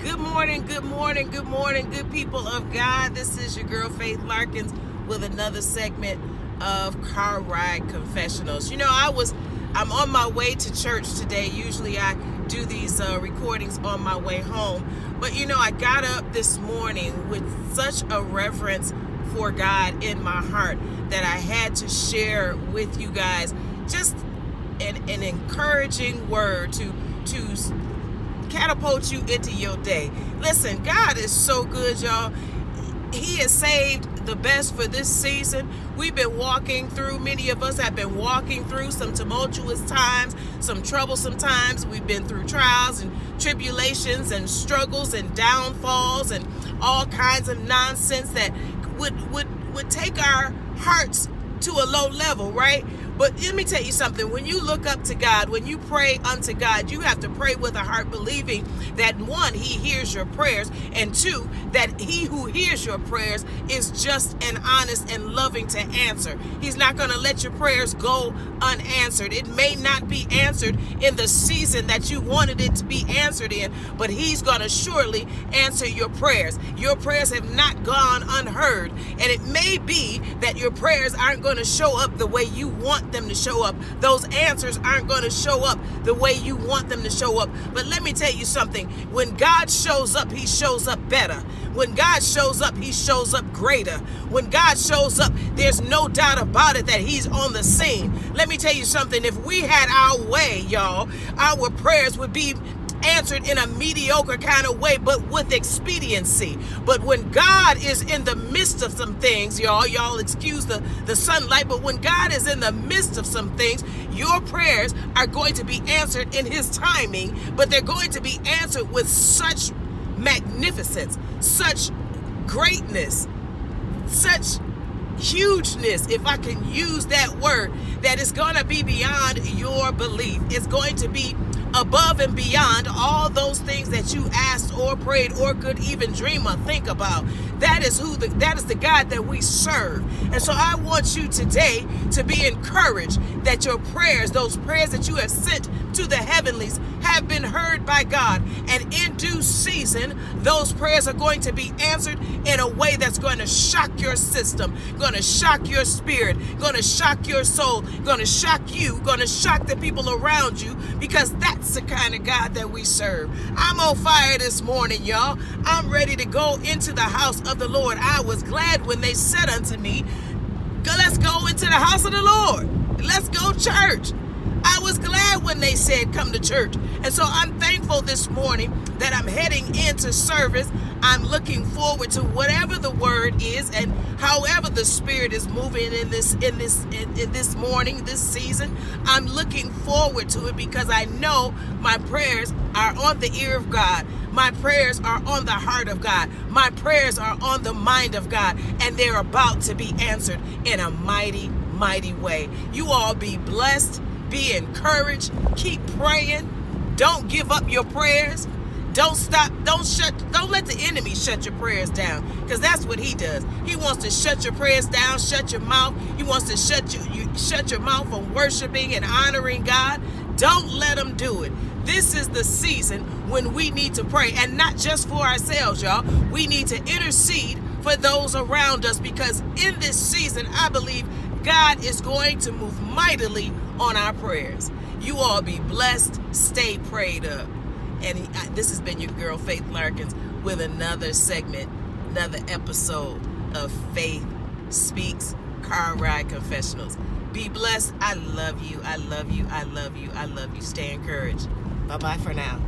Good morning, good morning, good morning, good people of God. This is your girl Faith Larkins with another segment of Car Ride Confessionals. You know, I'm on my way to church today. Usually I do these recordings on my way home. But you know, I got up this morning with such a reverence for God in my heart that I had to share with you guys just an encouraging word to catapult you into your day. Listen, God is so good, y'all. He has saved the best for this season. We've been walking through, many of us have been walking through some tumultuous times, some troublesome times. We've been through trials and tribulations and struggles and downfalls and all kinds of nonsense that would take our hearts to a low level, right? But let me tell you something. When you look up to God, when you pray unto God, you have to pray with a heart believing that, one, He hears your prayers, and two, that He who hears your prayers is just and honest and loving to answer. He's not going to let your prayers go unanswered. It may not be answered in the season that you wanted it to be answered in, but He's going to surely answer your prayers. Your prayers have not gone unheard, and it may be that your prayers aren't going to show up the way you want them to show up. Those answers aren't going to show up the way you want them to show up. But let me tell you something. When God shows up, He shows up better. When God shows up, He shows up greater. When God shows up, there's no doubt about it that He's on the scene. Let me tell you something. If we had our way, y'all, our prayers would be answered in a mediocre kind of way, but with expediency. But when God is in the midst of some things, y'all excuse the sunlight, but when God is in the midst of some things, your prayers are going to be answered in His timing, but they're going to be answered with such magnificence, such greatness, such hugeness, if I can use that word, that is going to be beyond your belief. It's going to be above and beyond all those things that you asked or prayed or could even dream or think about. That is the God that we serve. And so I want you today to be encouraged that your prayers, those prayers that you have sent to the heavenlies, have been heard by God. And in due season, those prayers are going to be answered in a way that's going to shock your system, going to shock your spirit, going to shock your soul, going to shock you, going to shock the people around you, because that's the kind of God that we serve. I'm on fire this morning, y'all. I'm ready to go into the house of the Lord. I was glad when they said unto me, let's go into the house of the Lord. Let's go church. I was glad when they said, come to church. And so I'm thankful this morning that I'm heading into service. I'm looking forward to whatever the word is and however the Spirit is moving in this morning, this season. I'm looking forward to it because I know my prayers are on the ear of God. My prayers are on the heart of God. My prayers are on the mind of God, and they're about to be answered in a mighty, mighty way. You all be blessed. Be encouraged. Keep praying. Don't give up your prayers. Don't stop. Don't let the enemy shut your prayers down, because that's what he does. He wants to shut your prayers down, shut your mouth. He wants to shut your mouth from worshiping and honoring God. Don't let him do it. This is the season when we need to pray, and not just for ourselves, y'all. We need to intercede for those around us, because in this season, I believe God is going to move mightily on our prayers. You all be blessed. Stay prayed up. And this has been your girl Faith Larkins with another segment, another episode of Faith Speaks Car Ride Confessionals. Be blessed. I love you. I love you. I love you. I love you. Stay encouraged. Bye-bye for now.